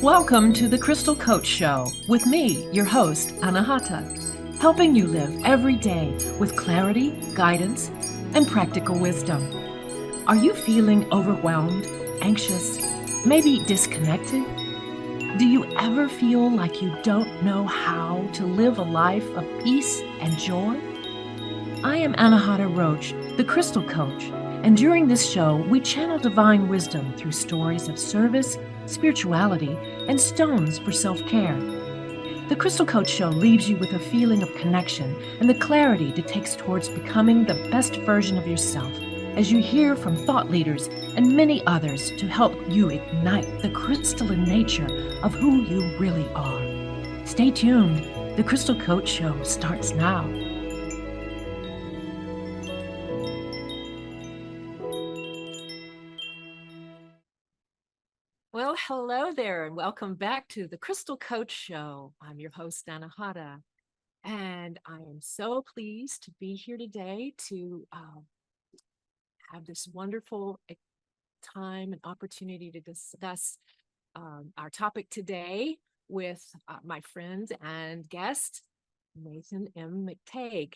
Welcome to the Crystal Coach Show with me, your host, Anahata, helping you live every day with clarity, guidance, and practical wisdom. Are you feeling overwhelmed, anxious, maybe disconnected? Do you ever feel like you don't know how to live a life of peace and joy? I am Anahata Roach, the Crystal Coach, and during this show, we channel divine wisdom through stories of service, spirituality, and stones for self-care. The Crystal Coach Show leaves you with a feeling of connection and the clarity it takes towards becoming the best version of yourself as you hear from thought leaders and many others to help you ignite the crystalline nature of who you really are. Stay tuned. The Crystal Coach Show starts now. Well, hello there, and welcome back to the Crystal Coach Show. I'm your host, Anahata, and I am so pleased to be here today to have this wonderful time and opportunity to discuss our topic today with my friend and guest, Nathan M. McTague.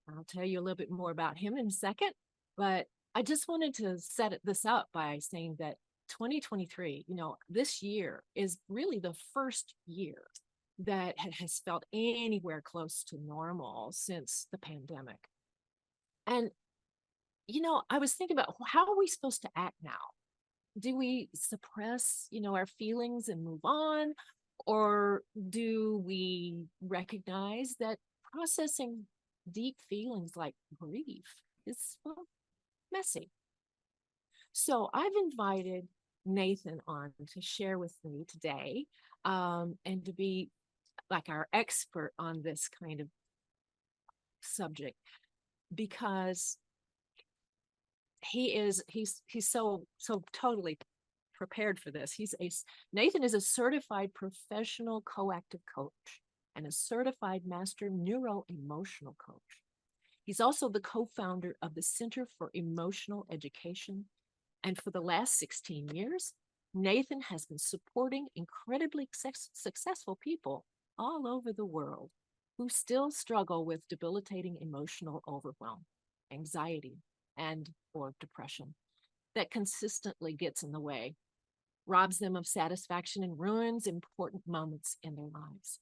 I'll tell you a little bit more about him in a second, but I just wanted to set this up by saying that 2023, this year is really the first year that has felt anywhere close to normal since the pandemic. And, I was thinking about how are we supposed to act now? Do we suppress, our feelings and move on? Or do we recognize that processing deep feelings like grief is messy? So I've invited Nathan on to share with me today and to be like our expert on this kind of subject because he's so totally prepared for this. Nathan is a certified professional coactive coach and a certified master neuro-emotional coach. He's also the co-founder of the Center for Emotional Education. And for the last 16 years, Nathan has been supporting incredibly successful people all over the world who still struggle with debilitating emotional overwhelm, anxiety, or depression that consistently gets in the way, robs them of satisfaction, and ruins important moments in their lives.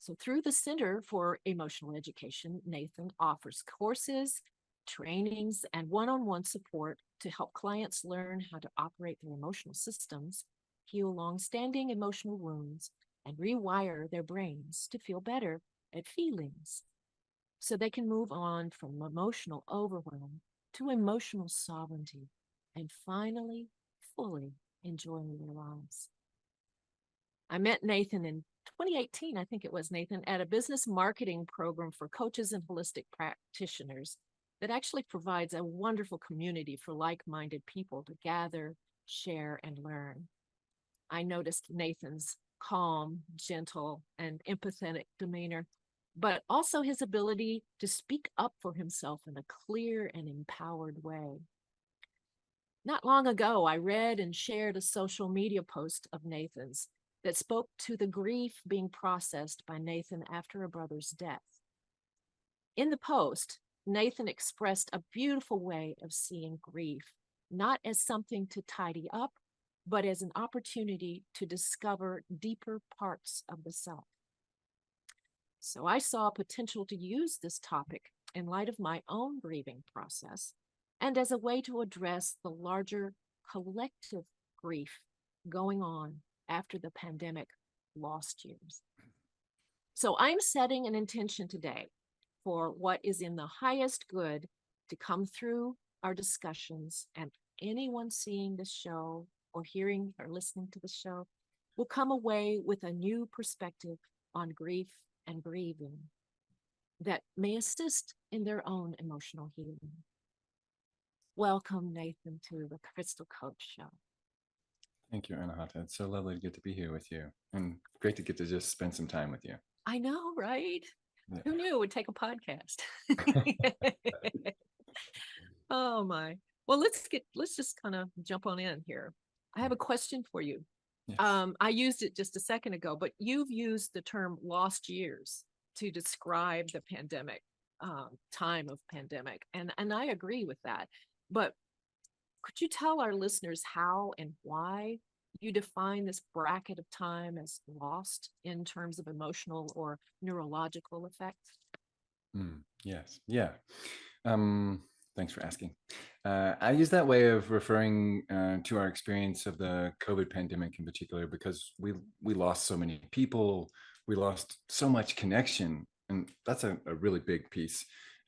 So through the Center for Emotional Education, Nathan offers courses, trainings, and one-on-one support to help clients learn how to operate their emotional systems, heal long-standing emotional wounds, and rewire their brains to feel better at feelings so they can move on from emotional overwhelm to emotional sovereignty and finally fully enjoying their lives. I met Nathan in 2018, I think it was, Nathan, at a business marketing program for coaches and holistic practitioners that actually provides a wonderful community for like-minded people to gather, share, and learn. I noticed Nathan's calm, gentle, and empathetic demeanor, but also his ability to speak up for himself in a clear and empowered way. Not long ago, I read and shared a social media post of Nathan's that spoke to the grief being processed by Nathan after a brother's death. In the post, Nathan expressed a beautiful way of seeing grief, not as something to tidy up, but as an opportunity to discover deeper parts of the self. So I saw potential to use this topic in light of my own grieving process and as a way to address the larger collective grief going on after the pandemic lost years. So I'm setting an intention today for what is in the highest good to come through our discussions, and anyone seeing this show or hearing or listening to the show will come away with a new perspective on grief and grieving that may assist in their own emotional healing. Welcome, Nathan, to the Crystal Coach Show. Thank you, Anahata. It's so lovely to get to be here with you and great to get to just spend some time with you. I know, right? Yeah. Who knew it would take a podcast? Oh my. Well, let's just kind of jump on in here. I have a question for you. Yes. I used it just a second ago, but you've used the term lost years to describe the pandemic, time of pandemic. And I agree with that. But could you tell our listeners how and why you define this bracket of time as lost in terms of emotional or neurological effects? Yes. Yeah. Um, Thanks for asking. I use that way of referring to our experience of the COVID pandemic in particular because we lost so many people, we lost so much connection, and that's a really big piece.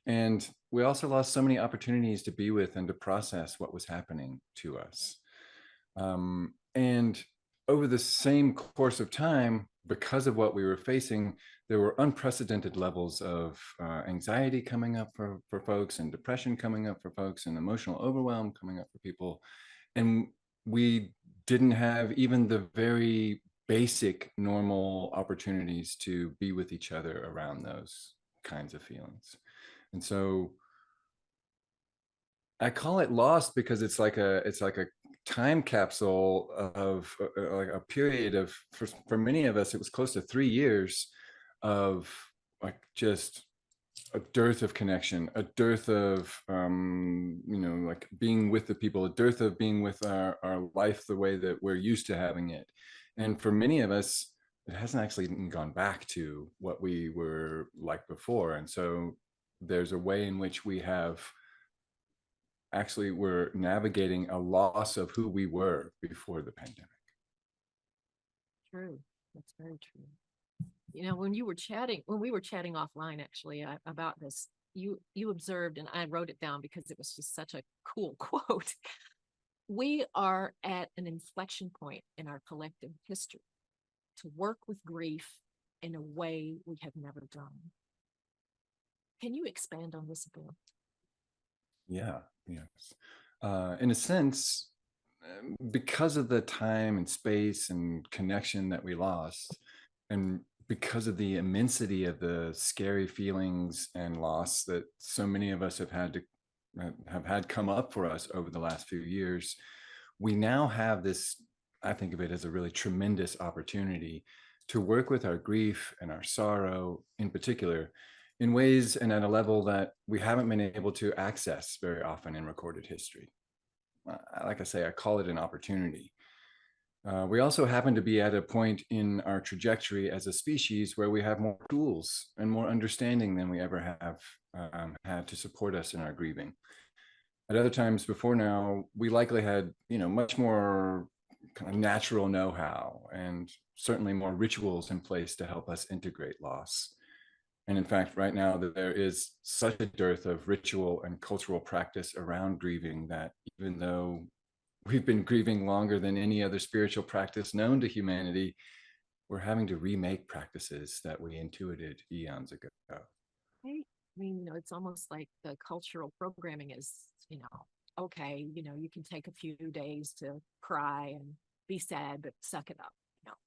And we also lost so many opportunities to be with and to process what was happening to us. And over the same course of time, because of what we were facing, there were unprecedented levels of anxiety coming up for folks, and depression coming up for folks, and emotional overwhelm coming up for people. And we didn't have even the very basic normal opportunities to be with each other around those kinds of feelings. And so I call it lost because it's like a time capsule of like a period of for many of us it was close to 3 years of like just a dearth of connection, a dearth of like being with the people, a dearth of being with our life the way that we're used to having it. And for many of us, it hasn't actually gone back to what we were like before. And so there's a way in which we're navigating a loss of who we were before the pandemic. True. That's very true. When we were chatting offline, actually, about this, you observed, and I wrote it down because it was just such a cool quote. We are at an inflection point in our collective history to work with grief in a way we have never done. Can you expand on this a bit? Yeah, yes. In a sense, because of the time and space and connection that we lost, and because of the immensity of the scary feelings and loss that so many of us have had come up for us over the last few years, we now have this. I think of it as a really tremendous opportunity to work with our grief and our sorrow, in particular, in ways and at a level that we haven't been able to access very often in recorded history. Like I say, I call it an opportunity. We also happen to be at a point in our trajectory as a species where we have more tools and more understanding than we ever have had to support us in our grieving. At other times before now, we likely had, much more kind of natural know-how and certainly more rituals in place to help us integrate loss. And in fact, right now, there is such a dearth of ritual and cultural practice around grieving that even though we've been grieving longer than any other spiritual practice known to humanity, we're having to remake practices that we intuited eons ago. Right? I mean, it's almost like the cultural programming is, okay, you can take a few days to cry and be sad, but suck it up.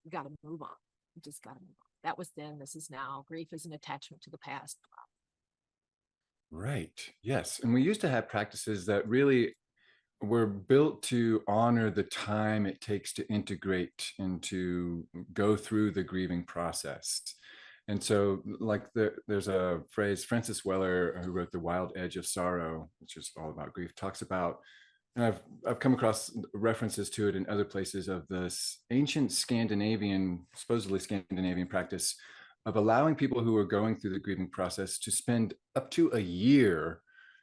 You got to move on. You just got to move on. That was then, this is now. Grief is an attachment to the past. Right. Yes. And we used to have practices that really were built to honor the time it takes to integrate and to go through the grieving process. And so, like, there's a phrase, Francis Weller, who wrote The Wild Edge of Sorrow, which is all about grief, talks about, and I've come across references to it in other places, of this ancient Scandinavian, supposedly Scandinavian practice of allowing people who are going through the grieving process to spend up to a year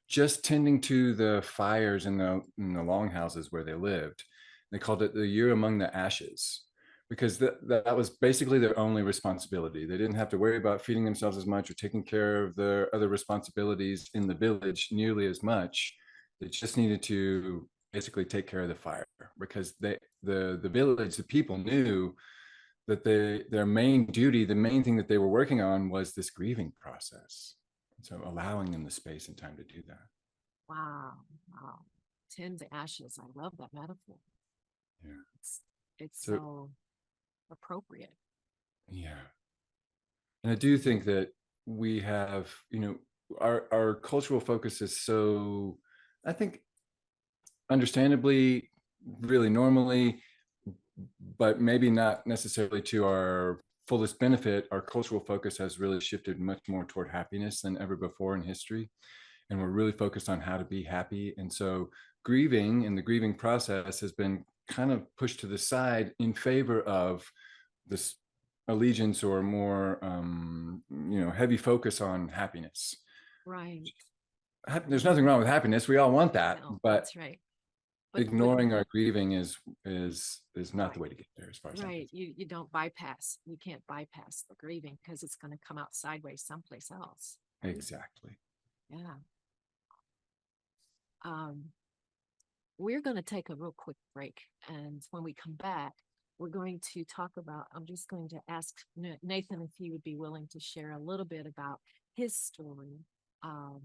just tending to the fires in the longhouses where they lived. They called it the year among the ashes, because that was basically their only responsibility. They didn't have to worry about feeding themselves as much or taking care of their other responsibilities in the village nearly as much. They just needed to basically take care of the fire, because the village, the people knew that their main duty, the main thing that they were working on, was this grieving process. So allowing them the space and time to do that. Wow. Wow. Tend to ashes. I love that metaphor. Yeah. It's So so appropriate. yeah, and I do think that we have, our cultural focus is so, I think, understandably, really normally but maybe not necessarily to our fullest benefit. Our cultural focus has really shifted much more toward happiness than ever before in history. And we're really focused on how to be happy. And so grieving and the grieving process has been kind of pushed to the side in favor of this allegiance or more, heavy focus on happiness. Right. There's nothing wrong with happiness. We all want that, No, but that's right. But ignoring our grieving is not the right, way to get there, as far as I'm right. concerned. You don't bypass. You can't bypass the grieving because it's going to come out sideways someplace else. Right? Exactly. Yeah. Um, we're going to take a real quick break, and when we come back, we're going to talk about. I'm just going to ask Nathan if he would be willing to share a little bit about his story, um,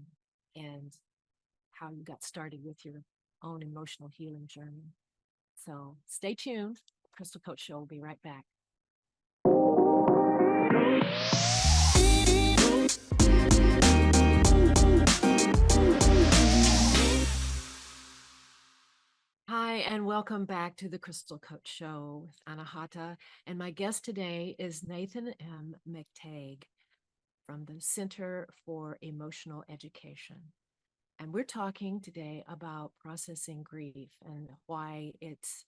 and how you got started with your own emotional healing journey. So stay tuned. Crystal Coach Show will be right back. Hi, and welcome back to the Crystal Coach Show with Anahata. And my guest today is Nathan M. McTague from the Center for Emotional Education. And we're talking today about processing grief and why it's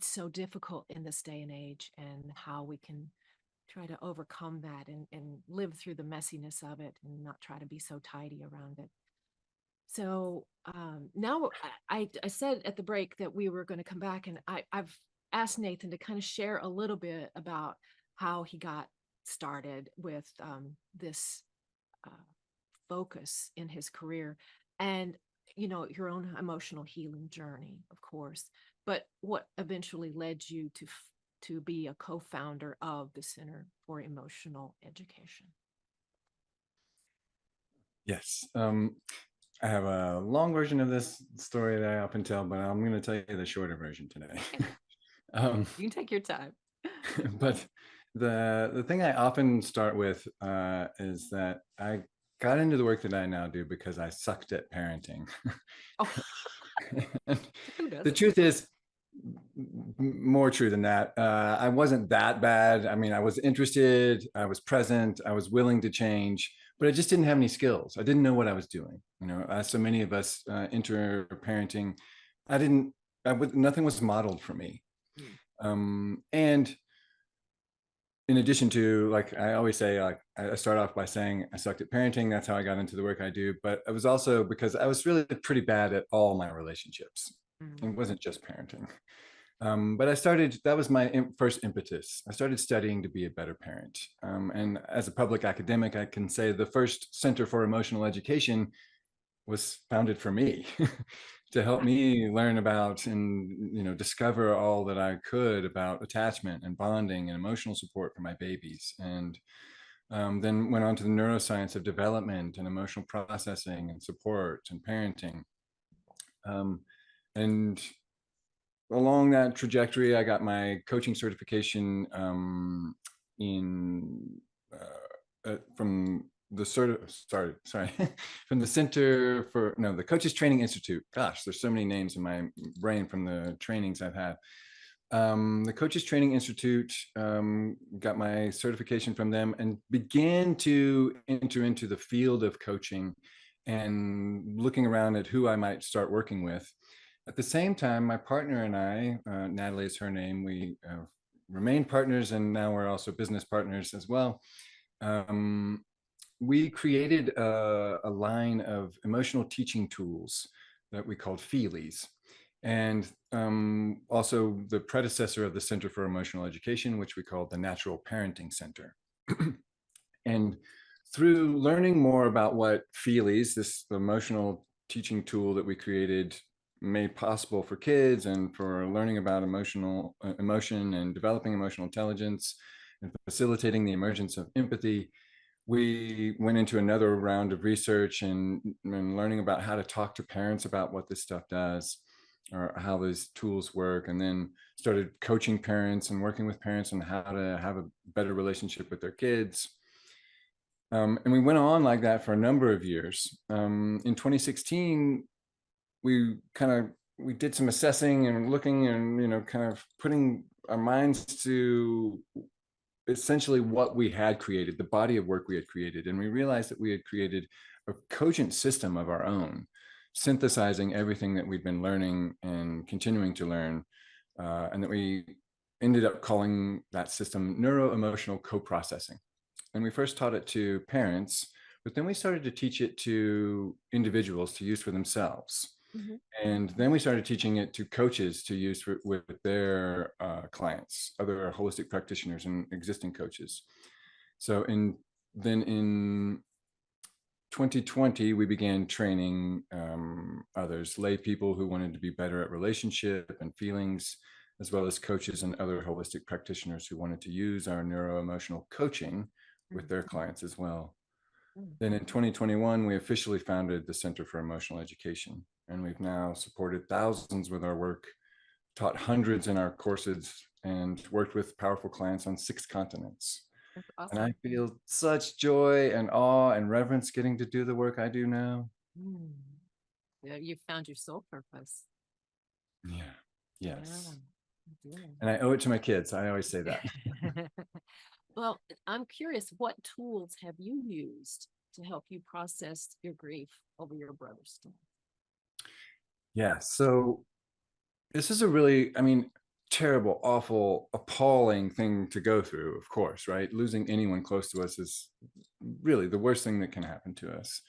so difficult in this day and age, and how we can try to overcome that and live through the messiness of it and not try to be so tidy around it. So now I said at the break that we were going to come back, and I've asked Nathan to kind of share a little bit about how he got started with this uh, focus in his career, and your own emotional healing journey, of course, but what eventually led you to be a co-founder of the Center for Emotional Education. Yes. I have a long version of this story that I often tell, but I'm going to tell you the shorter version today. You can take your time. But the thing I often start with is that I got into the work that I now do because I sucked at parenting. Oh, who The doesn't? truth is more true than that. I wasn't that bad. I mean, I was interested, I was present, I was willing to change, but I just didn't have any skills. I didn't know what I was doing. As so many of us enter parenting, I didn't. Nothing was modeled for me. And in addition to, like I always say, like I start off by saying I sucked at parenting. That's how I got into the work I do. But it was also because I was really pretty bad at all my relationships. Mm. It wasn't just parenting. But that was my first impetus. I started studying to be a better parent. And as a public academic, I can say the first Center for Emotional Education was founded for me to help me learn about and discover all that I could about attachment and bonding and emotional support for my babies. And then went on to the neuroscience of development and emotional processing and support and parenting. And along that trajectory, I got my coaching certification in from the from the Center for the Coaches Training Institute. Gosh, there's so many names in my brain from the trainings I've had. The Coaches Training Institute, got my certification from them and began to enter into the field of coaching and looking around at who I might start working with. At the same time, my partner and I, Natalie is her name, we remained partners, and now we're also business partners as well. We created a line of emotional teaching tools that we called Feelies, and also the predecessor of the Center for Emotional Education, which we called the Natural Parenting Center. And through learning more about what Feelies, this emotional teaching tool that we created, made possible for kids, and for learning about emotion and developing emotional intelligence and facilitating the emergence of empathy, we went into another round of research and learning about how to talk to parents about what this stuff does or how these tools work, and then started coaching parents and working with parents on how to have a better relationship with their kids. And we went on like that for a number of years. In 2016, we kind of we did some assessing and looking and, kind of putting our minds to essentially what we had created, the body of work we had created. And we realized that we had created a cogent system of our own, synthesizing everything that we'd been learning and continuing to learn. And that we ended up calling that system neuro-emotional co-processing. And we first taught it to parents, but then we started to teach it to individuals to use for themselves. Mhm. And then we started teaching it to coaches to use with their clients, other holistic practitioners and existing coaches. So then in 2020, we began training others, lay people who wanted to be better at relationship and feelings, as well as coaches and other holistic practitioners who wanted to use our neuro-emotional coaching with their clients as well. Mm. Then in 2021, we officially founded the Center for Emotional Education, and we've now supported thousands with our work, taught hundreds in our courses, and worked with powerful clients on 6 continents. That's And awesome. I feel such joy and awe and reverence getting to do the work I do now. Mm. Yeah, you found your soul purpose. Yeah. Yeah, Yes. I do. And I owe it to my kids. I always say that. Well, I'm curious, what tools have you used to help you process your grief over your brother's death? Yeah. So this is a really, terrible, awful, appalling thing to go through, of course, right? Losing anyone close to us is really the worst thing that can happen to us.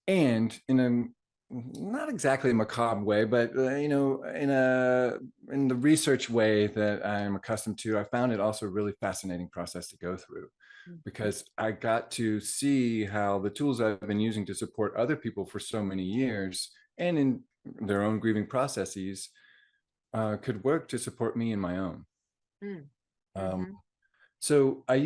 And in a not exactly macabre way, but in the research way that I'm accustomed to, I found it also a really fascinating process to go through, Mm. because I got to see how the tools I've been using to support other people for so many years and in their own grieving processes could work to support me in my own. Mm. Um, Mhm. so I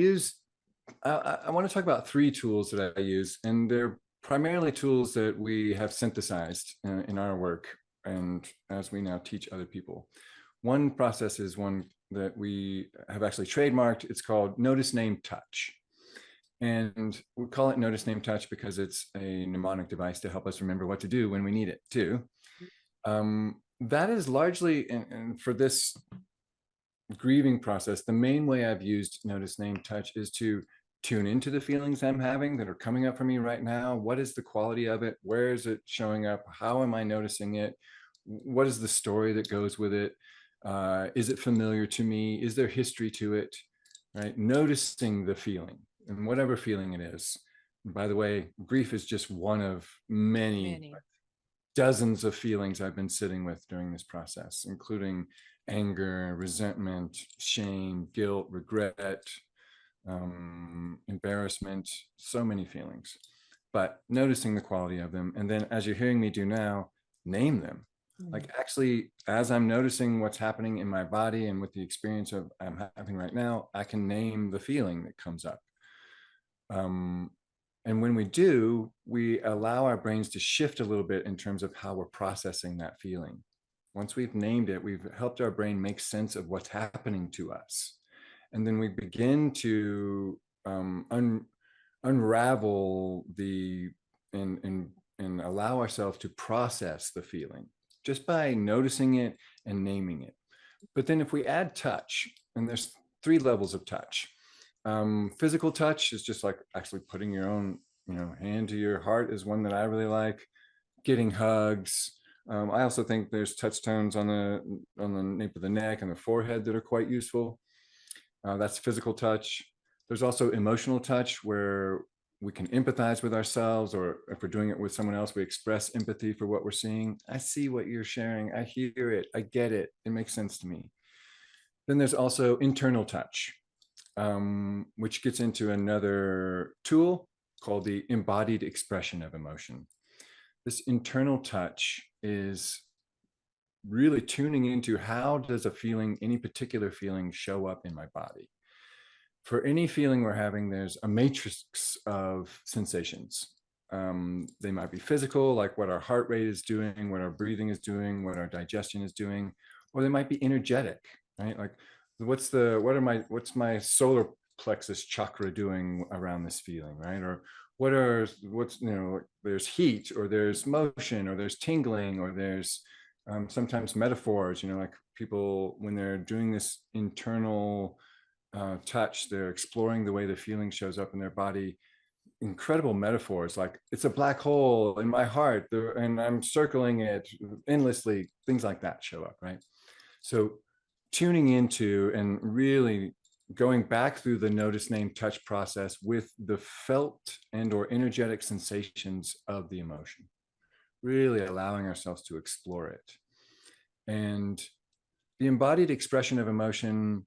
want to talk about 3 tools that I use, and they're primarily tools that we have synthesized in our work and as we now teach other people. One process is one that we have actually trademarked. It's called Notice, Name, Touch. And we call it Notice, Name, Touch because it's a mnemonic device to help us remember what to do when we need it too. That is largely, and for this grieving process, the main way I've used Notice, Name, Touch is to tune into the feelings I'm having that are coming up for me right now. What is the quality of it? Where is it showing up? How am I noticing it? What is the story that goes with it? Is it familiar to me? Is there history to it? Right? Noticing the feeling and whatever feeling it is. And by the way, grief is just one of many Many. dozens of feelings I've been sitting with during this process, including anger, resentment, shame, guilt, regret, embarrassment, so many feelings. But noticing the quality of them. And then, as you're hearing me do now, name them. Mm. Like, actually, as I'm noticing what's happening in my body and with the experience of I'm having right now, I can name the feeling that comes up. Um, and when we do, we allow our brains to shift a little bit in terms of how we're processing that feeling. Once we've named it, we've helped our brain make sense of what's happening to us. And then we begin to unravel and allow ourselves to process the feeling just by noticing it and naming it. But then if we add touch, and there's 3 levels of touch. Physical touch is just like actually putting your own, hand to your heart is one that I really like. Getting hugs. I also think there's touch tones on the nape of the neck and the forehead that are quite useful. That's physical touch. There's also emotional touch where we can empathize with ourselves, or if we're doing it with someone else, we express empathy for what we're seeing. I see what you're sharing. I hear it. I get it. It makes sense to me. Then there's also internal touch, which gets into another tool called the embodied expression of emotion. This internal touch is really tuning into how does a feeling, any particular feeling, show up in my body. For any feeling we're having, there's a matrix of sensations. They might be physical, like what our heart rate is doing, what our breathing is doing, what our digestion is doing, or they might be energetic, right? Like what's my solar plexus chakra doing around this feeling, right? Or what's, there's heat, or there's motion, or there's tingling, or there's sometimes metaphors, like people, when they're doing this internal touch, they're exploring the way the feeling shows up in their body. Incredible metaphors, like it's a black hole in my heart and I'm circling it endlessly. Things like that show up, right? So tuning into and really going back through the notice, name, touch process with the felt and or energetic sensations of the emotion, really allowing ourselves to explore it. And the embodied expression of emotion,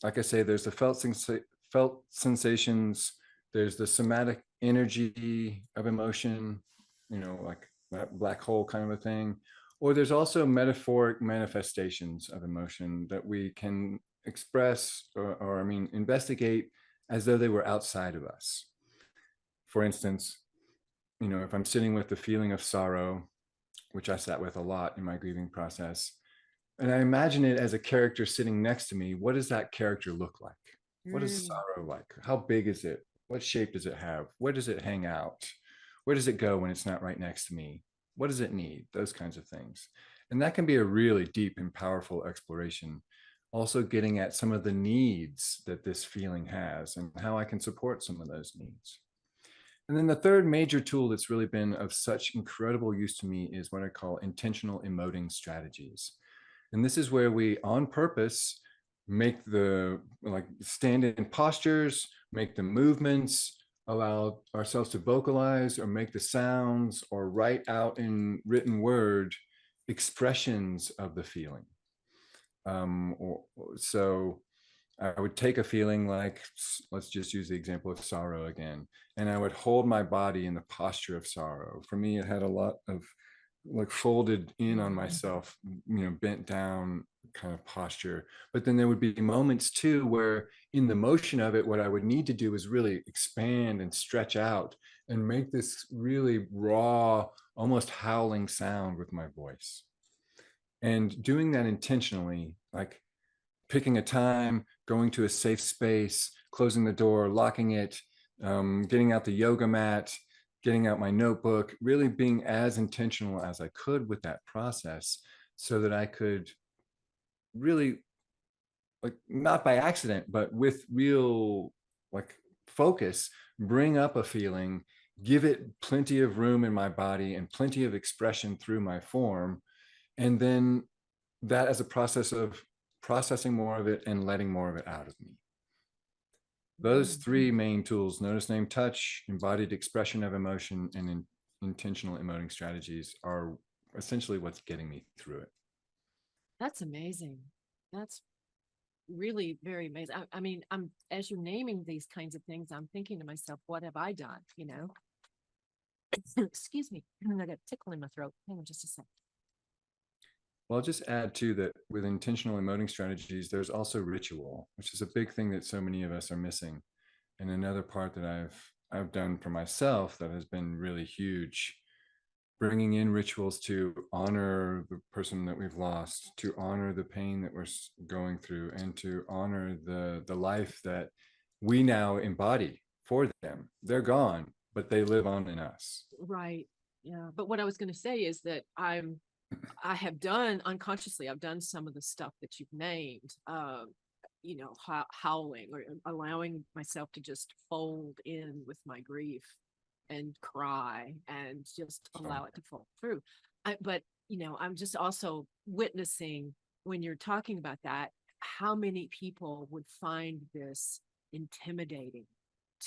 like I say, there's the felt sensations, there's the somatic energy of emotion, like that black hole kind of a thing. Or there's also metaphoric manifestations of emotion that we can express or I mean, investigate as though they were outside of us. For instance, if I'm sitting with the feeling of sorrow, which I sat with a lot in my grieving process, and I imagine it as a character sitting next to me, what does that character look like? What is Mm. sorrow like? How big is it? What shape does it have? Where does it hang out? Where does it go when it's not right next to me? What does it need? Those kinds of things. And that can be a really deep and powerful exploration. Also, getting at some of the needs that this feeling has and how I can support some of those needs. And then the third major tool that's really been of such incredible use to me is what I call intentional emoting strategies. And this is where we, on purpose, make stand in postures, make the movements, allow ourselves to vocalize or make the sounds or write out in written word expressions of the feeling. So I would take a feeling like, let's just use the example of sorrow again, and I would hold my body in the posture of sorrow. For me, it had a lot of like folded in on myself, bent down kind of posture. But then there would be moments too where in the motion of it, what I would need to do is really expand and stretch out and make this really raw, almost howling sound with my voice. And doing that intentionally, like picking a time, going to a safe space, closing the door, locking it, getting out the yoga mat, getting out my notebook, really being as intentional as I could with that process so that I could really, like, not by accident, but with real, like, focus, bring up a feeling, give it plenty of room in my body and plenty of expression through my form. And then that as a process of processing more of it and letting more of it out of me. Those three main tools, notice, name, touch, embodied expression of emotion, and intentional emoting strategies, are essentially what's getting me through it. That's amazing. That's really very amazing. I mean, as you're naming these kinds of things, I'm thinking to myself, what have I done? Excuse me. I got a tickle in my throat. Hang on just a sec. Well, I'll just add too that with intentional emoting strategies, there's also ritual, which is a big thing that so many of us are missing. And another part that I've done for myself that has been really huge, bringing in rituals to honor the person that we've lost, to honor the pain that we're going through, and to honor the life that we now embody for them. They're gone, but they live on in us. Right. Yeah. But what I was going to say is that I have done unconsciously, I've done some of the stuff that you've named, howling or allowing myself to just fold in with my grief and cry and just allow it to fold through. But, I'm just also witnessing when you're talking about that, how many people would find this intimidating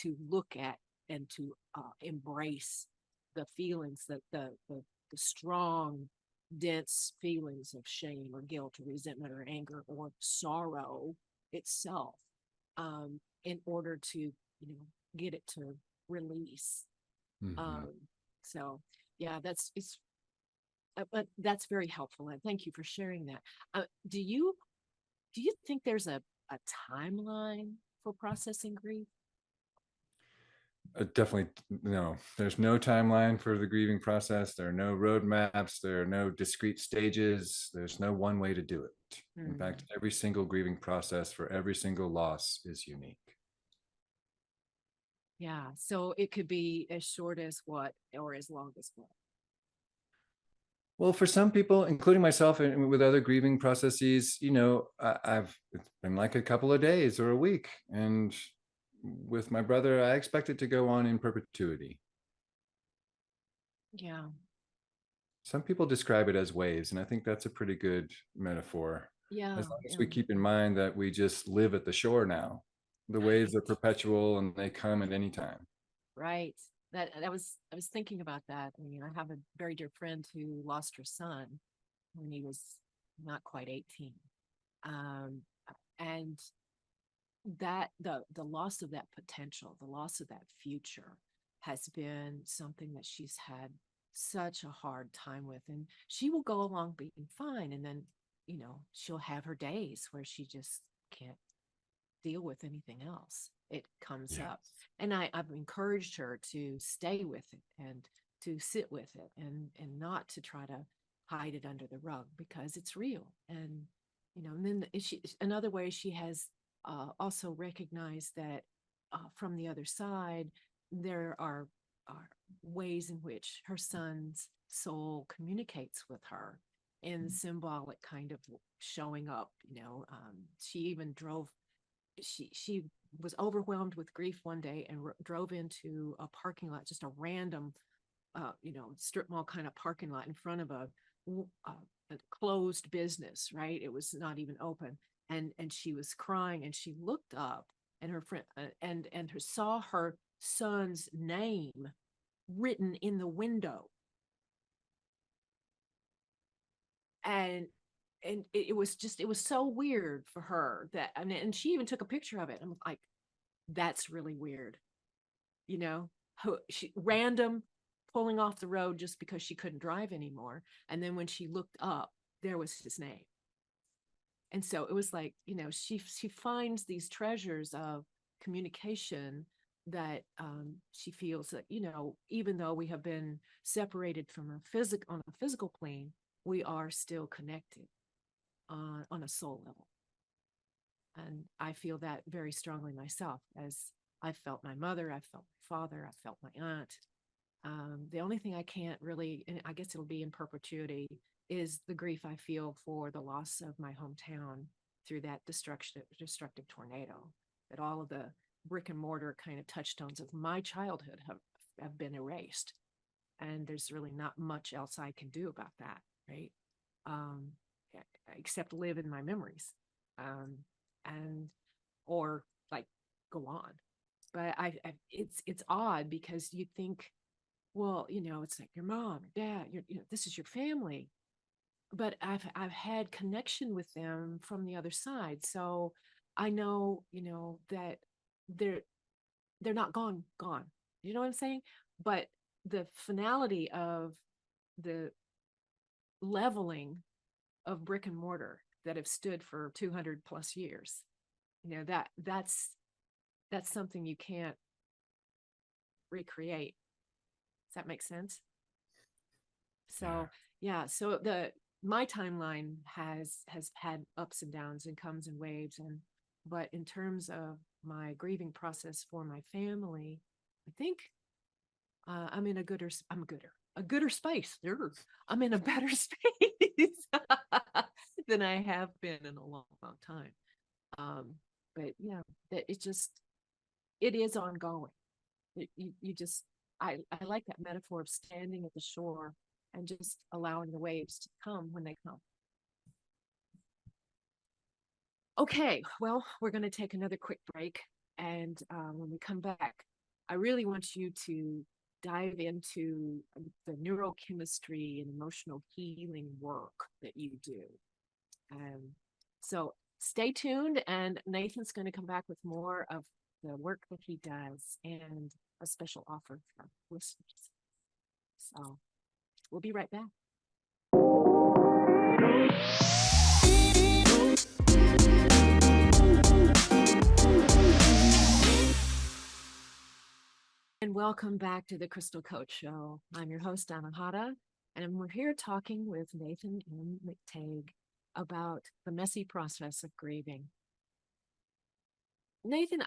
to look at and to embrace the feelings that the strong dense feelings of shame or guilt or resentment or anger or sorrow itself, in order to get it to release. Mm-hmm. So yeah, but that's very helpful, and thank you for sharing that. Do you think there's a timeline for processing grief? Definitely no. There's no timeline for the grieving process. There are no roadmaps. There are no discrete stages. There's no one way to do it. In fact, every single grieving process for every single loss is unique. Yeah. So it could be as short as what or as long as what. Well, for some people, including myself and with other grieving processes, it's been like a couple of days or a week. And with my brother, I expect it to go on in perpetuity. Yeah. Some people describe it as waves, and I think that's a pretty good metaphor. Yeah. As long as Yeah. we keep in mind that we just live at the shore now, the waves are Right. perpetual and they come at any time. Right. I was thinking about that. I mean, I have a very dear friend who lost her son when he was not quite 18. Um, and that the loss of that potential, the loss of that future has been something that she's had such a hard time with. And she will go along being fine. And then, she'll have her days where she just can't deal with anything else. It comes Yeah. up. And I've encouraged her to stay with it and to sit with it and not to try to hide it under the rug because it's real. And then another way she has also recognized that from the other side, there are ways in which her son's soul communicates with her in symbolic kind of showing up. She even she was overwhelmed with grief one day and drove into a parking lot, just a random strip mall kind of parking lot in front of a closed business, right? It was not even open. And she was crying and she looked up and her friend and her saw her son's name written in the window. And it was so weird for her that, and she even took a picture of it. I'm like, that's really weird, you know. She random pulling off the road just because she couldn't drive anymore, and then when she looked up, there was his name. And so it was like, she finds these treasures of communication that she feels that, even though we have been separated from on a physical plane, we are still connected on a soul level. And I feel that very strongly myself, as I felt my mother, I felt my father, I felt my aunt. The only thing I can't really, and I guess it'll be in perpetuity, is the grief I feel for the loss of my hometown through that destructive tornado. That all of the brick and mortar kind of touchstones of my childhood have been erased, and there's really not much else I can do about that, right? Um, except live in my memories, um, and or like go on. But it's odd because you think, well, it's like your mom, your dad, this is your family. But I've had connection with them from the other side, so I know, that they're they're not gone. You know what I'm saying? But the finality of the leveling of brick and mortar that have stood for 200 plus years, that's something you can't recreate. Does that make sense? Yeah. So yeah, so the my timeline has had ups and downs and comes in waves, and but in terms of my grieving process for my family, I think I'm in a gooder space. I'm in a better space than I have been in a long, long time. Um, but yeah, that it is ongoing. You just I like that metaphor of standing at the shore and just allowing the waves to come when they come. Okay, well, we're going to take another quick break. And when we come back, I really want you to dive into the neurochemistry and emotional healing work that you do. Um, so stay tuned, and Nathan's going to come back with more of the work that he does and a special offer for listeners. So we'll be right back. And welcome back to the Crystal Coach Show. I'm your host, Anahata, and we're here talking with Nathan and McTague about the messy process of grieving. Nathan,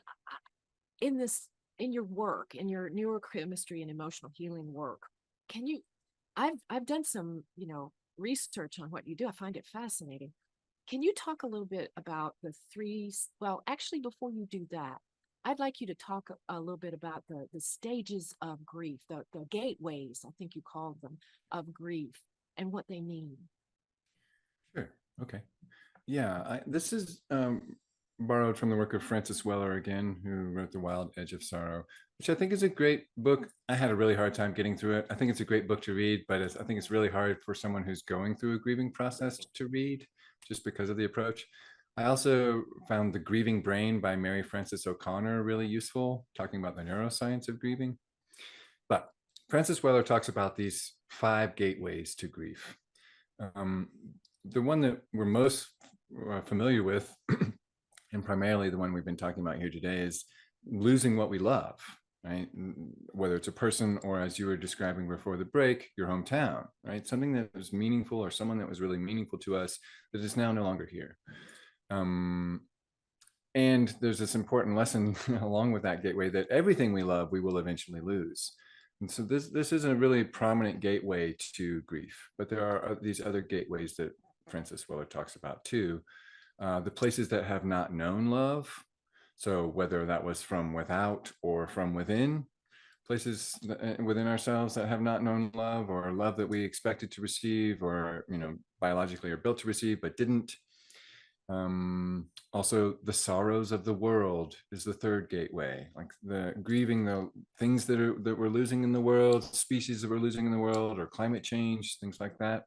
in this in your work, in your neurochemistry and emotional healing work, can you, I've done some, research on what you do. I find it fascinating. Can you talk a little bit about the three? Well, actually, before you do that, I'd like you to talk a little bit about the stages of grief, the gateways, I think you called them, of grief and what they mean. Sure. Okay. Yeah, this is borrowed from the work of Francis Weller again, who wrote The Wild Edge of Sorrow, which I think is a great book. I had a really hard time getting through it. I think it's a great book to read, but I think it's really hard for someone who's going through a grieving process to read just because of the approach. I also found The Grieving Brain by Mary Frances O'Connor really useful, talking about the neuroscience of grieving. But Francis Weller talks about these 5 gateways to grief. Um, the one that we're most familiar with, and primarily the one we've been talking about here today, is losing what we love, right? Whether it's a person or, as you were describing before the break, your hometown, right? Something that was meaningful or someone that was really meaningful to us that is now no longer here. And there's this important lesson along with that gateway that everything we love, we will eventually lose. And so this is a really prominent gateway to grief, but there are these other gateways that Francis Weller talks about too. The places that have not known love. So whether that was from without or from within, places within ourselves that have not known love, or love that we expected to receive, or biologically are built to receive but didn't. Also, the sorrows of the world is the third gateway, like the grieving the things that we're losing in the world, species that we're losing in the world, or climate change, things like that.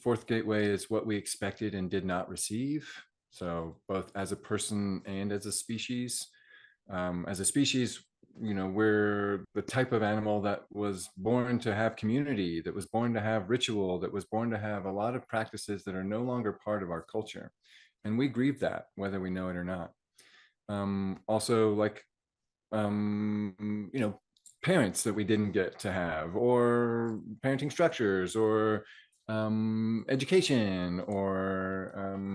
Fourth gateway is what we expected and did not receive. So both as a person and as a species. As a species, we're the type of animal that was born to have community, that was born to have ritual, that was born to have a lot of practices that are no longer part of our culture. And we grieve that, whether we know it or not. Also, like, parents that we didn't get to have, or parenting structures, or education, or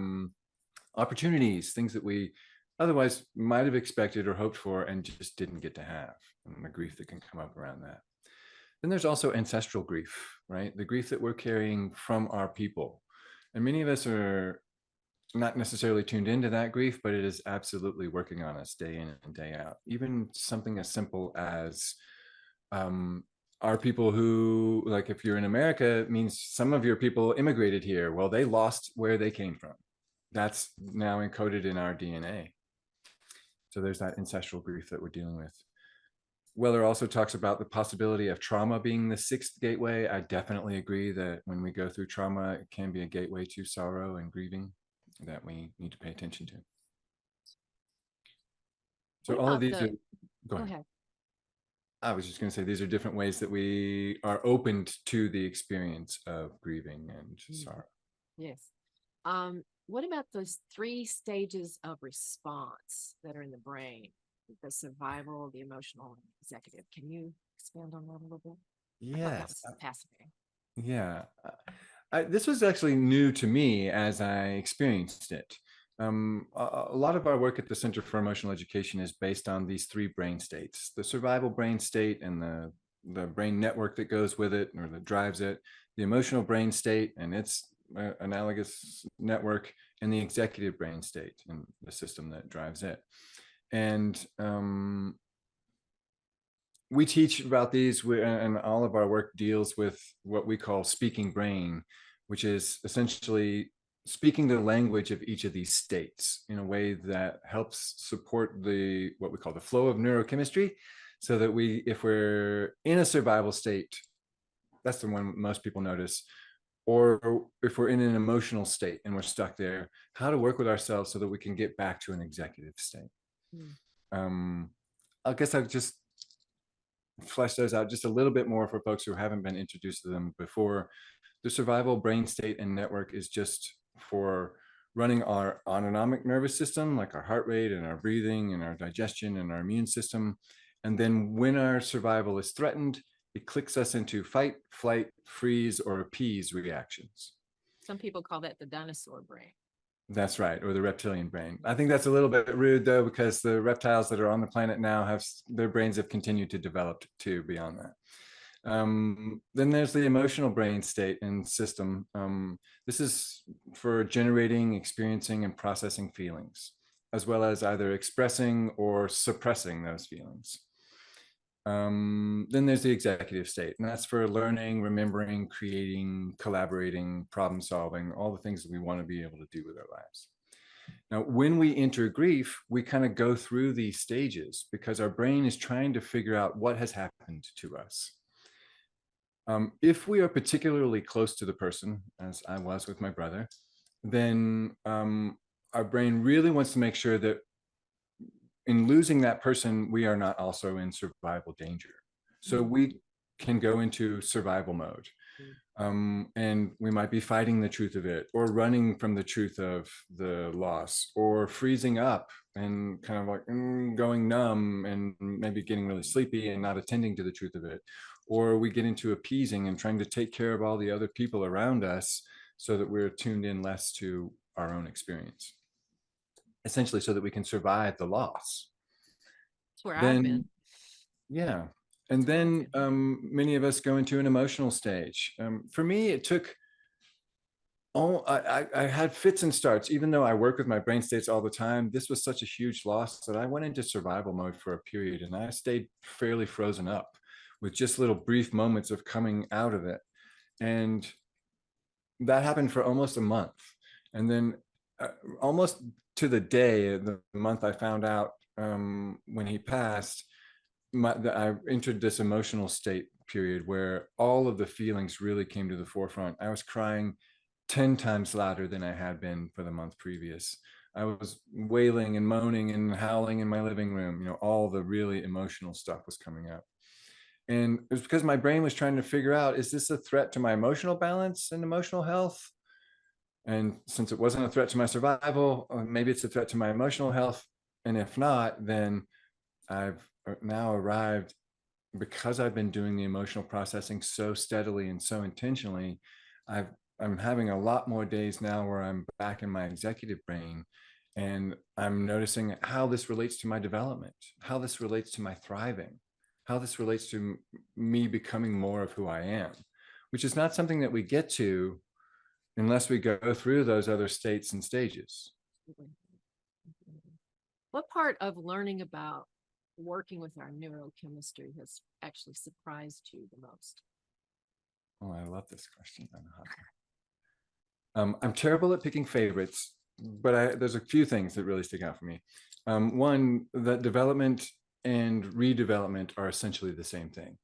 opportunities, things that we otherwise might have expected or hoped for and just didn't get to have, and the grief that can come up around that. Then there's also ancestral grief, right? The grief that we're carrying from our people. And many of us are not necessarily tuned into that grief, but it is absolutely working on us day in and day out. Even something as simple as our people who, like, if you're in America, it means some of your people immigrated here. Well, they lost where they came from. That's now encoded in our DNA. So there's that ancestral grief that we're dealing with. Weller also talks about the possibility of trauma being the 6th gateway. I definitely agree that when we go through trauma, it can be a gateway to sorrow and grieving that we need to pay attention to. So What all of about these are, go go ahead. ahead. I was just going to say, these are different ways that we are opened to the experience of grieving and sorrow. Yes. What about those 3 stages of response that are in the brain? The survival, the emotional, and executive. Can you expand on that a little bit? I thought that Yes. was fascinating. Yeah. This was actually new to me as I experienced it. A lot of our work at the Center for Emotional Education is based on these 3 brain states: the survival brain state and the brain network that goes with it or that drives it, the emotional brain state and its analogous network, and the executive brain state and the system that drives it. And we teach about these, and all of our work deals with what we call speaking brain, which is essentially speaking the language of each of these states in a way that helps support what we call the flow of neurochemistry, so that if we're in a survival state, that's the one most people notice, or if we're in an emotional state and we're stuck there, how to work with ourselves so that we can get back to an executive state. I guess I've just flesh those out just a little bit more for folks who haven't been introduced to them before. The survival brain state and network is just for running our autonomic nervous system, like our heart rate and our breathing and our digestion and our immune system. And then when our survival is threatened, it clicks us into fight, flight, freeze, or appease reactions. Some people call that the dinosaur brain. That's right, or the reptilian brain. I think that's a little bit rude though, because the reptiles that are on the planet now have their brains have continued to develop too beyond that. Then there's the emotional brain state and system. This is for generating, experiencing, and processing feelings, as well as either expressing or suppressing those feelings. Then there's the executive state, and that's for learning, remembering, creating, collaborating, problem solving, all the things that we want to be able to do with our lives. Now, when we enter grief, we kind of go through these stages because our brain is trying to figure out what has happened to us. If we are particularly close to the person, as I was with my brother, then our brain really wants to make sure that in losing that person, we are not also in survival danger. So we can go into survival mode. And we might be fighting the truth of it, or running from the truth of the loss, or freezing up and kind of like going numb and maybe getting really sleepy and not attending to the truth of it. Or we get into appeasing and trying to take care of all the other people around us so that we're tuned in less to our own experience, essentially so that we can survive the loss. That's where I've Then, been. yeah. And then many of us go into an emotional stage. For me, it took, I had fits and starts. Even though I work with my brain states all the time, this was such a huge loss that I went into survival mode for a period, and I stayed fairly frozen up with just little brief moments of coming out of it. And that happened for almost a month. And then almost to the day, the month I found out when he passed, I entered this emotional state period where all of the feelings really came to the forefront. I was crying 10 times louder than I had been for the month previous. I was wailing and moaning and howling in my living room. You know, all the really emotional stuff was coming out. And it was because my brain was trying to figure out, is this a threat to my emotional balance and emotional health? And since it wasn't a threat to my survival, maybe it's a threat to my emotional health. And if not, then I've now arrived, because I've been doing the emotional processing so steadily and so intentionally. I'm having a lot more days now where I'm back in my executive brain, and I'm noticing how this relates to my development, how this relates to my thriving, how this relates to me becoming more of who I am, which is not something that we get to unless we go through those other states and stages. What part of learning about working with our neurochemistry has actually surprised you the most? Oh, I love this question, Anahata. I'm terrible at picking favorites, but there's a few things that really stick out for me. One, that development and redevelopment are essentially the same thing.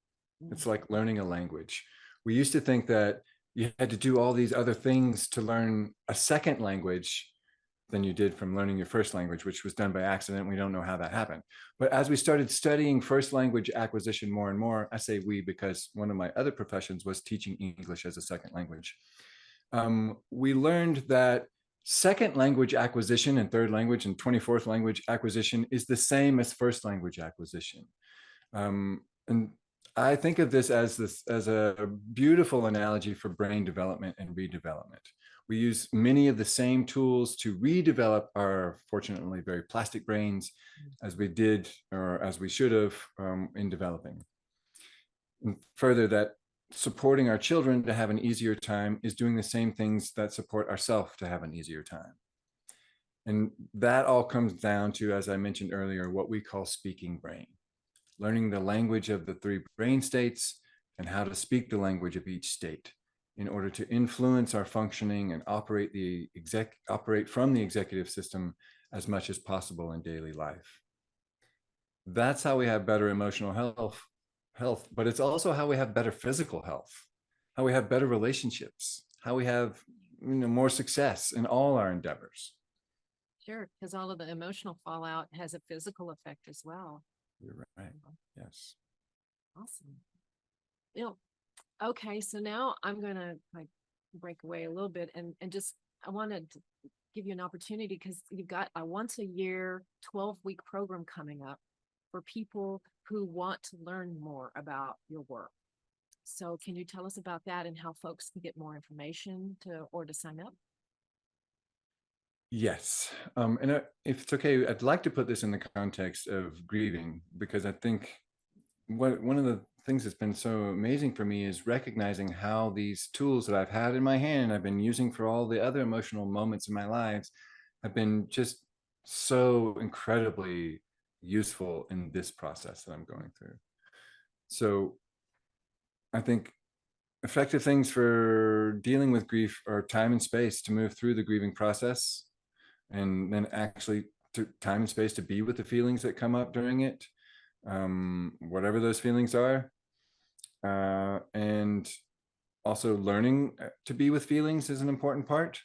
It's like learning a language. We used to think that you had to do all these other things to learn a second language than you did from learning your first language, which was done by accident. We don't know how that happened. But as we started studying first language acquisition more and more, I say we because one of my other professions was teaching English as a second language. We learned that second language acquisition and third language and 24th language acquisition is the same as first language acquisition. And I think of this as a beautiful analogy for brain development and redevelopment. We use many of the same tools to redevelop our, fortunately, very plastic brains as we did, or as we should have, in developing. And further, that supporting our children to have an easier time is doing the same things that support ourselves to have an easier time. And that all comes down to, as I mentioned earlier, what we call speaking brain, learning the language of the three brain states and how to speak the language of each state in order to influence our functioning and operate from the executive system as much as possible in daily life. That's how we have better emotional health, but it's also how we have better physical health, how we have better relationships, how we have more success in all our endeavors. Sure, because all of the emotional fallout has a physical effect as well. You're right. Yes. Awesome. You know, okay, so now I'm gonna like break away a little bit and just I wanted to give you an opportunity because you've got a once a year 12-week program coming up for people who want to learn more about your work. So can you tell us about that and how folks can get more information to sign up? Yes. If it's okay, I'd like to put this in the context of grieving, because I think one of the things that's been so amazing for me is recognizing how these tools that I've had in my hand, I've been using for all the other emotional moments in my lives, have been just so incredibly useful in this process that I'm going through. So I think effective things for dealing with grief are time and space to move through the grieving process, and then actually to time and space to be with the feelings that come up during it, whatever those feelings are. And also learning to be with feelings is an important part.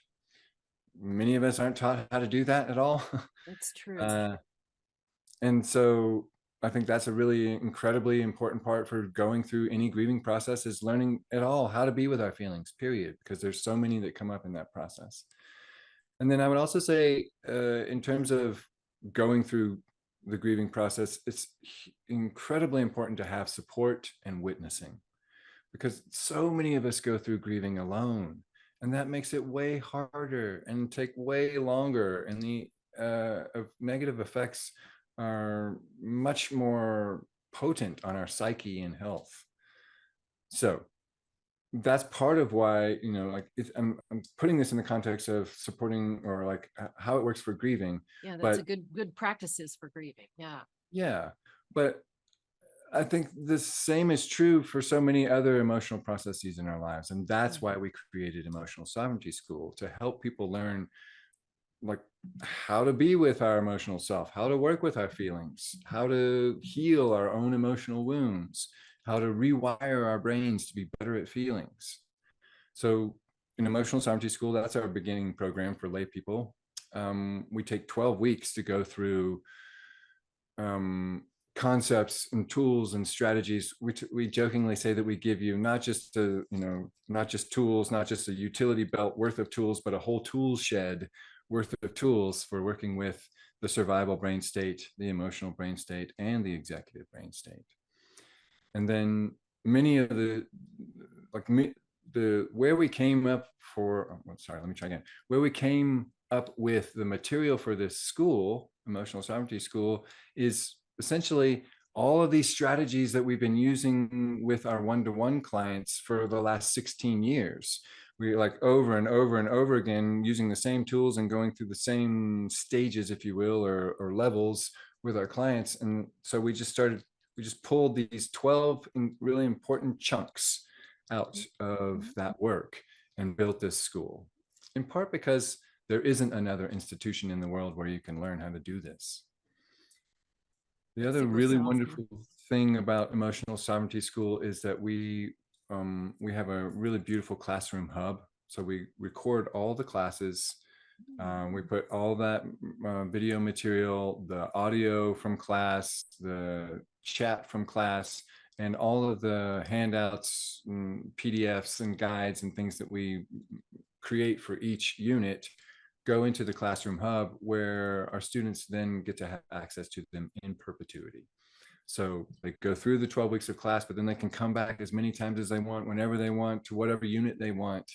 Many of us aren't taught how to do that at all. That's true. uh, and so I think that's a really incredibly important part for going through any grieving process, is learning at all how to be with our feelings, period, because there's so many that come up in that process. And then I would also say, in terms of going through the grieving process, it's incredibly important to have support and witnessing, because so many of us go through grieving alone, and that makes it way harder and take way longer. And the negative effects are much more potent on our psyche and health. So that's part of why, like, I'm putting this in the context of supporting, or like how it works for grieving. Yeah, that's a But good practices for grieving. Yeah. yeah, but I think the same is true for so many other emotional processes in our lives. And that's why we created Emotional Sovereignty School, to help people learn, like, how to be with our emotional self, how to work with our feelings, how to heal our own emotional wounds, how to rewire our brains to be better at feelings. So in Emotional Sovereignty School, that's our beginning program for lay people. We take 12 weeks to go through concepts and tools and strategies. We jokingly say that we give you not just not just tools, not just a utility belt worth of tools, but a whole tool shed worth of tools for working with the survival brain state, the emotional brain state, and the executive brain state. And then many of the, like me, the where we came up for sorry, let me try again. Where we came up with the material for this school, Emotional Sovereignty School, is essentially all of these strategies that we've been using with our one-to-one clients for the last 16 years. We, like, over and over and over again, using the same tools and going through the same stages, if you will, or levels with our clients. And so we just pulled these 12 really important chunks out of that work and built this school, in part because there isn't another institution in the world where you can learn how to do this. The other Super really awesome. wonderful thing about Emotional Sovereignty School is that we have a really beautiful classroom hub. So we record all the classes. We put all that video material, the audio from class, the chat from class, and all of the handouts, and PDFs and guides and things that we create for each unit go into the classroom hub, where our students then get to have access to them in perpetuity. So they go through the 12 weeks of class, but then they can come back as many times as they want, whenever they want, to whatever unit they want,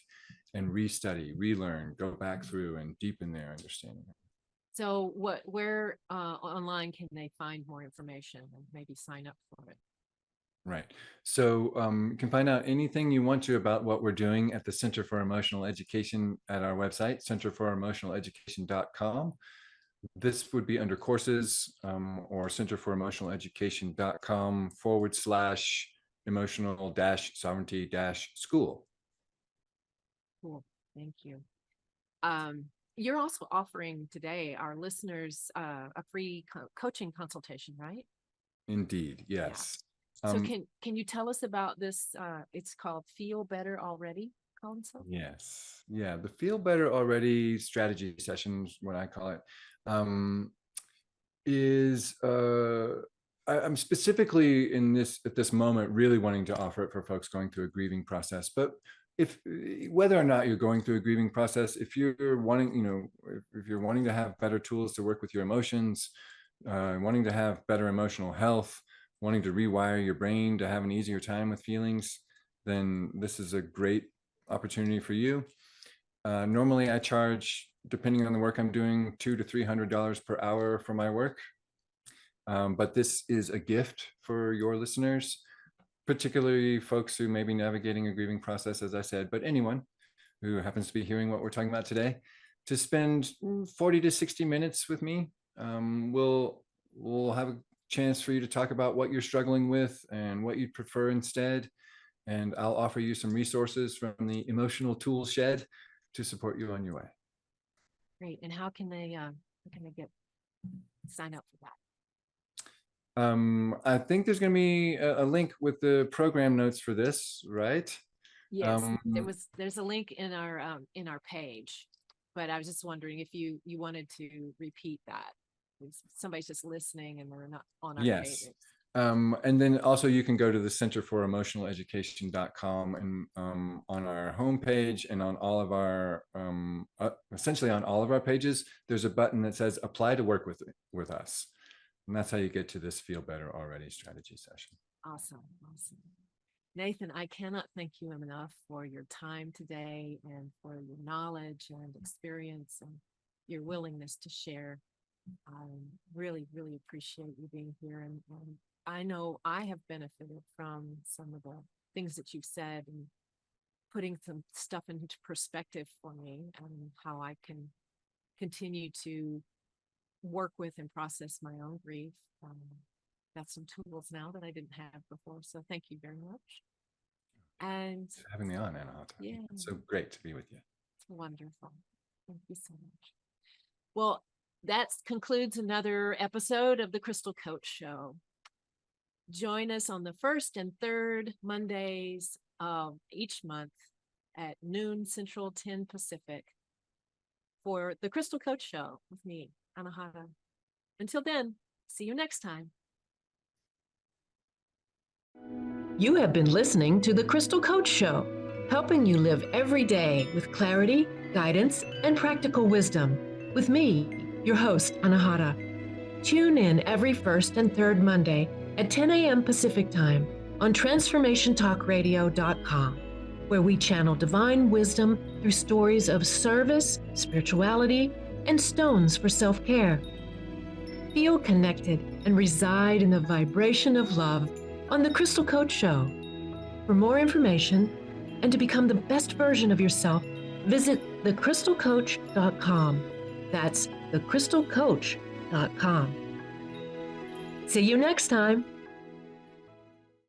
and restudy, relearn, go back through and deepen their understanding. So where online can they find more information and maybe sign up for it? Right. So you can find out anything you want to about what we're doing at the Center for Emotional Education at our website, centerforoemotionaleducation.com. This would be under courses, or centerforoemotionaleducation.com/emotional-sovereignty-school. Cool. Thank you. You're also offering today our listeners a free coaching consultation, right? Indeed, Yeah. yes. So can you tell us about this? It's called Feel Better Already consult. Yes. Yeah. The Feel Better Already strategy sessions, what I call it, is I'm specifically at this moment really wanting to offer it for folks going through a grieving process. But if whether or not you're going through a grieving process, if you're wanting, if you're wanting to have better tools to work with your emotions, wanting to have better emotional health, wanting to rewire your brain to have an easier time with feelings, then this is a great opportunity for you. Normally I charge depending on the work I'm doing, $200 to $300 per hour for my work. But this is a gift for your listeners, particularly folks who may be navigating a grieving process, as I said, but anyone who happens to be hearing what we're talking about today, to spend 40 to 60 minutes with me. We'll have a chance for you to talk about what you're struggling with and what you'd prefer instead. And I'll offer you some resources from the emotional tool shed to support you on your way. Great. And how can they sign up for that? I think there's going to be a link with the program notes for this, right? Yes, there's a link in our page, but I was just wondering if you wanted to repeat that. Somebody's just listening and they're not on our page. And then also you can go to the centerforoemotionaleducation.com and on our homepage and on all of our essentially on all of our pages, there's a button that says apply to work with us. And that's how you get to this Feel Better Already strategy session. Awesome. Nathan, I cannot thank you enough for your time today and for your knowledge and experience and your willingness to share. I really, really appreciate you being here. And I know I have benefited from some of the things that you've said and putting some stuff into perspective for me and how I can continue to work with and process my own grief. Got some tools now that I didn't have before. So thank you very much. And thanks for having me on, Anahata. Yeah. It's so great to be with you. It's wonderful. Thank you so much. Well, that concludes another episode of the Crystal Coach Show. Join us on the first and third Mondays of each month at noon Central, 10 Pacific for the Crystal Coach Show with me, Anahata. Until then, see you next time. You have been listening to The Crystal Coach Show, helping you live every day with clarity, guidance, and practical wisdom. With me, your host, Anahata. Tune in every first and third Monday at 10 a.m. Pacific Time on TransformationTalkRadio.com, where we channel divine wisdom through stories of service, spirituality, and stones for self-care. Feel connected and reside in the vibration of love on The Crystal Coach Show. For more information and to become the best version of yourself, visit thecrystalcoach.com. That's thecrystalcoach.com. See you next time.